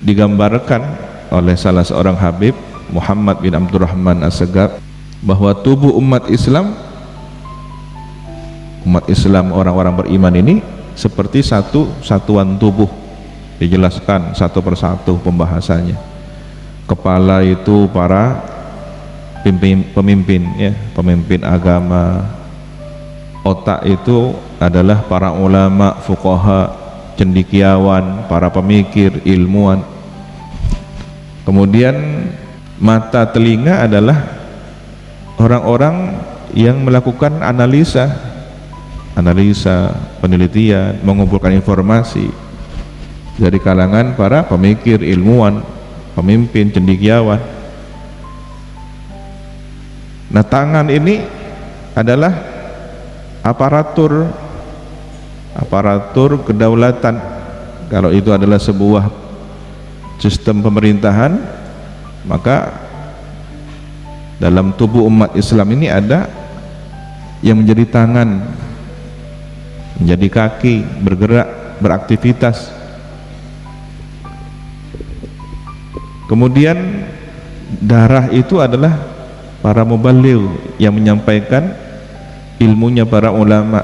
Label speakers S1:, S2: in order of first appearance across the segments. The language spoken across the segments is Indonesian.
S1: digambarkan oleh salah seorang Habib Muhammad bin Abdurrahman As-Segaf bahwa tubuh umat Islam orang-orang beriman ini seperti satu satuan tubuh. Dijelaskan satu persatu pembahasannya. Kepala itu para pemimpin ya, pemimpin agama. Otak itu adalah para ulama, fuqaha, cendekiawan, para pemikir, ilmuwan. Kemudian mata, telinga adalah orang-orang yang melakukan analisa, penelitian, mengumpulkan informasi dari kalangan para pemikir, ilmuwan, pemimpin, cendekiawan. Nah, tangan ini adalah aparatur kedaulatan. Kalau itu adalah sebuah sistem pemerintahan, maka dalam tubuh umat Islam ini ada yang menjadi tangan, menjadi kaki, bergerak, beraktivitas. Kemudian darah itu adalah para mubaligh yang menyampaikan ilmunya para ulama,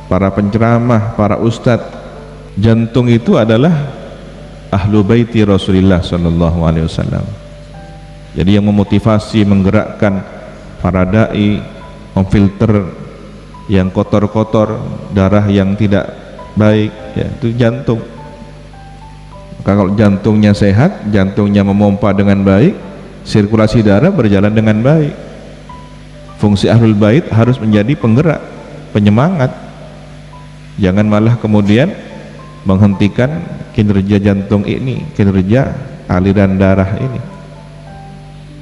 S1: para penceramah, para ustadz. Jantung itu adalah ahlu baiti Rasulullah sallallahu alaihi wasallam. Jadi yang memotivasi, menggerakkan para dai, memfilter yang kotor-kotor, darah yang tidak baik, ya, itu jantung. Kalau jantungnya sehat, jantungnya memompa dengan baik, sirkulasi darah berjalan dengan baik. Fungsi ahlul bait harus menjadi penggerak, penyemangat. Jangan malah kemudian menghentikan kinerja jantung ini, kinerja aliran darah ini.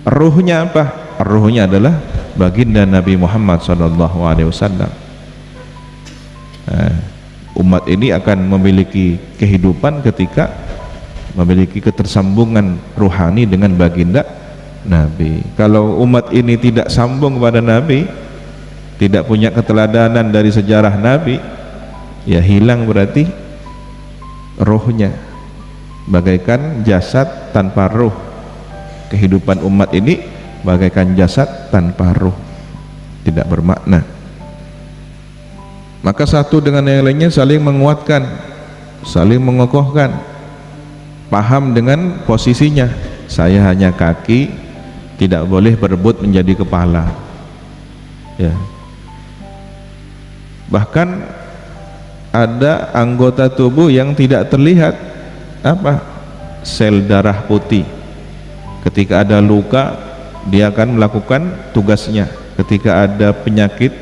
S1: Ruhnya apa? Ruhnya adalah baginda Nabi Muhammad SAW. Umat ini akan memiliki kehidupan ketika memiliki ketersambungan ruhani dengan baginda Nabi. Kalau umat ini tidak sambung kepada Nabi, tidak punya keteladanan dari sejarah Nabi, ya hilang berarti rohnya, bagaikan jasad tanpa roh. Kehidupan umat ini bagaikan jasad tanpa roh, tidak bermakna. Maka satu dengan yang lainnya saling menguatkan, saling mengokohkan, paham dengan posisinya. Saya hanya kaki, tidak boleh berebut menjadi kepala, ya. Bahkan ada anggota tubuh yang tidak terlihat, apa? Sel darah putih. Ketika ada luka, dia akan melakukan tugasnya. Ketika ada penyakit,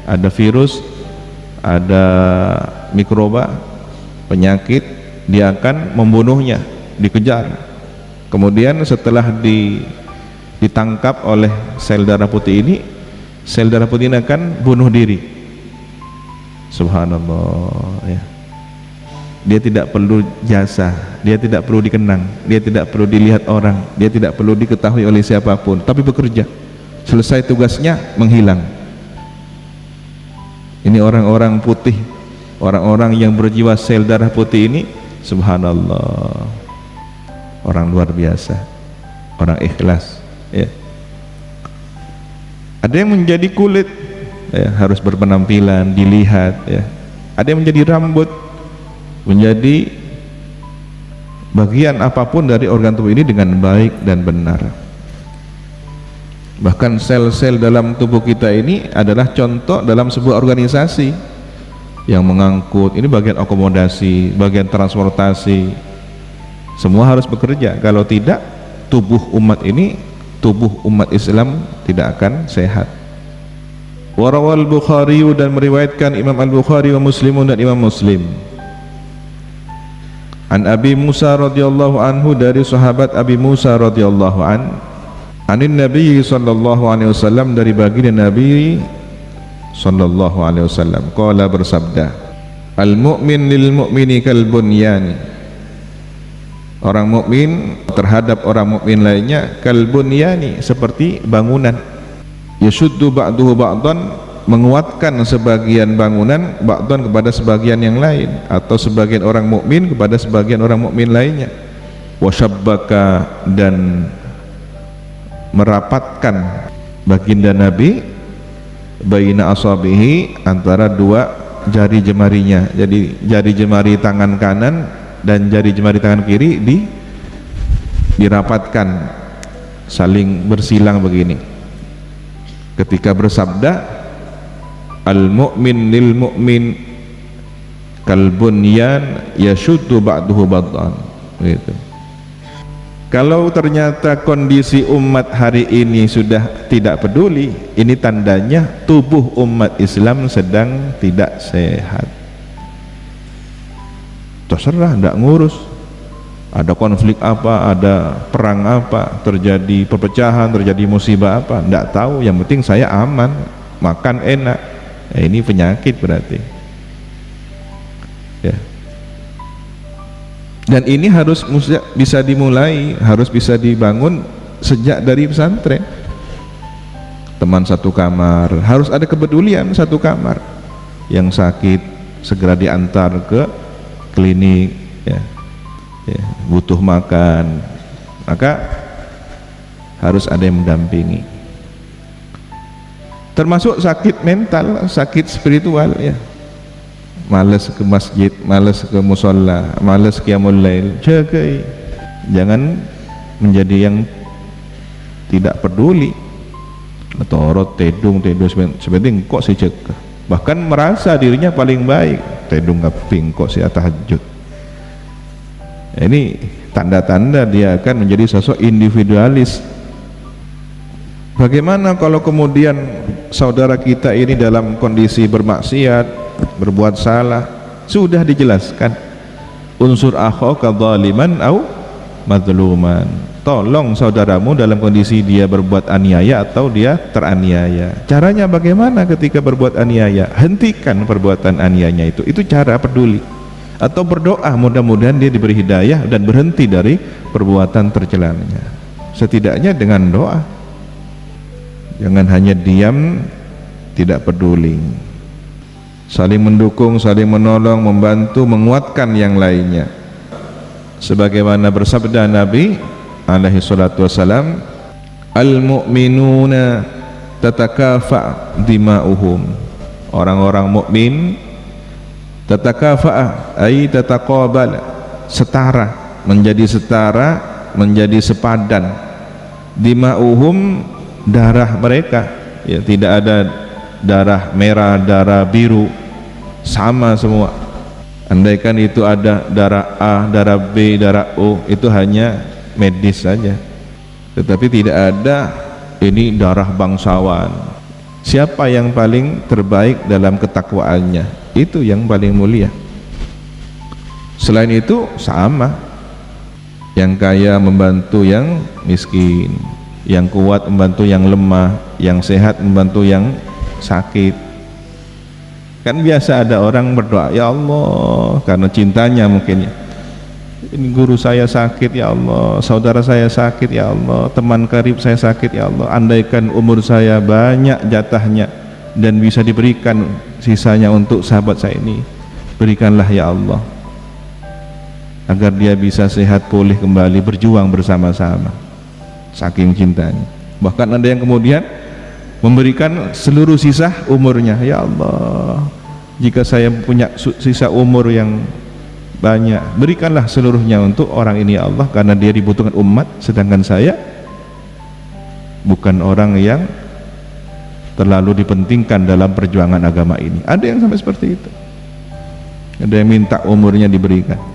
S1: ada virus, ada mikroba, penyakit, dia akan membunuhnya, dikejar. Kemudian setelah ditangkap oleh sel darah putih ini, sel darah putih ini akan bunuh diri. Subhanallah, ya. Dia tidak perlu jasa, dia tidak perlu dikenang, dia tidak perlu dilihat orang, dia tidak perlu diketahui oleh siapapun, tapi bekerja. Selesai tugasnya menghilang. Ini orang-orang putih, orang-orang yang berjiwa sel darah putih ini, subhanallah, orang luar biasa, orang ikhlas, ya. Ada yang menjadi kulit, ya, harus berpenampilan, dilihat, ya. Ada yang menjadi rambut, menjadi bagian apapun dari organ tubuh ini dengan baik dan benar. Bahkan sel-sel dalam tubuh kita ini adalah contoh dalam sebuah organisasi yang mengangkut, ini bagian akomodasi, bagian transportasi, semua harus bekerja. Kalau tidak, tubuh umat ini, tubuh umat Islam tidak akan sehat. Warawal Bukhari, dan meriwayatkan Imam Al-Bukhari wa Muslimun, dan Imam Muslim, an Abi Musa radhiyallahu anhu, dari sahabat Abi Musa radhiyallahu an, anin Nabi sallallahu alaihi wasallam, dari baginda Nabi sallallahu alaihi wasallam, qala, bersabda, al mu'min lil mu'mini kal bunyan, orang mukmin terhadap orang mukmin lainnya kal bunyani, seperti bangunan. Yashuddu ba'duhu ba'dan, menguatkan sebagian bangunan, ba'dan kepada sebagian yang lain, atau sebagian orang mukmin kepada sebagian orang mukmin lainnya. wasyabbaka, dan merapatkan baginda Nabi baina asabihi, antara dua jari jemarinya. Jadi jari jemari tangan kanan dan jari jemari tangan kiri dirapatkan, saling bersilang begini, ketika bersabda al mu'min lil mu'min kal bunyan yashuddu ba'duhu ba'dan, gitu. Kalau ternyata kondisi umat hari ini sudah tidak peduli, ini tandanya tubuh umat Islam sedang tidak sehat. Terserah, tidak ngurus. Ada konflik apa, ada perang apa, terjadi perpecahan, terjadi musibah apa, tidak tahu. Yang penting saya aman, makan enak. Ini penyakit berarti. Ya. Dan ini harus bisa dimulai, harus bisa dibangun sejak dari pesantren. Teman satu kamar, harus ada kepedulian satu kamar. Yang sakit segera diantar ke klinik, ya. Butuh makan, maka harus ada yang mendampingi. Termasuk sakit mental, sakit spiritual, ya. Malas ke masjid, malas ke musola, malas qiyamul lail, jagai. Jangan menjadi yang tidak peduli. Torot tedung sebenting kok si cegah. Bahkan merasa dirinya paling baik, tedung ngaping kok si tahajud. Ini tanda-tanda dia akan menjadi sosok individualis. Bagaimana kalau kemudian saudara kita ini dalam kondisi bermaksiat, berbuat salah, sudah dijelaskan unsur akhaka zaliman au mazluman, tolong saudaramu dalam kondisi dia berbuat aniaya atau dia teraniaya. Caranya bagaimana ketika berbuat aniaya? Hentikan perbuatan aniayanya itu cara peduli. Atau berdoa mudah-mudahan dia diberi hidayah dan berhenti dari perbuatan tercelanya. Setidaknya dengan doa, jangan hanya diam tidak peduli. Saling mendukung, saling menolong, membantu, menguatkan yang lainnya. Sebagaimana bersabda Nabi alaihi salatu wassalam, al-mu'minuna tatakafa dima'uhum. Orang-orang mukmin tatakafa ay tataqabal, setara, menjadi sepadan. Dima'uhum, darah mereka, ya, tidak ada darah merah, darah biru, sama semua. Andaikan itu ada darah A, darah B, darah O, itu hanya medis saja. Tetapi tidak ada ini darah bangsawan. Siapa yang paling terbaik dalam ketakwaannya? Itu yang paling mulia. Selain itu sama. Yang kaya membantu yang miskin, yang kuat membantu yang lemah, yang sehat membantu yang sakit. Kan biasa ada orang berdoa, ya Allah, karena cintanya mungkin, ini guru saya sakit ya Allah, saudara saya sakit ya Allah, teman karib saya sakit ya Allah, andaikan umur saya banyak jatahnya dan bisa diberikan sisanya untuk sahabat saya ini, berikanlah ya Allah agar dia bisa sehat pulih kembali, berjuang bersama-sama, saking cintanya. Bahkan ada yang kemudian memberikan seluruh sisa umurnya, ya Allah, jika saya punya sisa umur yang banyak, berikanlah seluruhnya untuk orang ini ya Allah, karena dia dibutuhkan umat, sedangkan saya bukan orang yang terlalu dipentingkan dalam perjuangan agama ini. Ada yang sampai seperti itu, ada yang minta umurnya diberikan.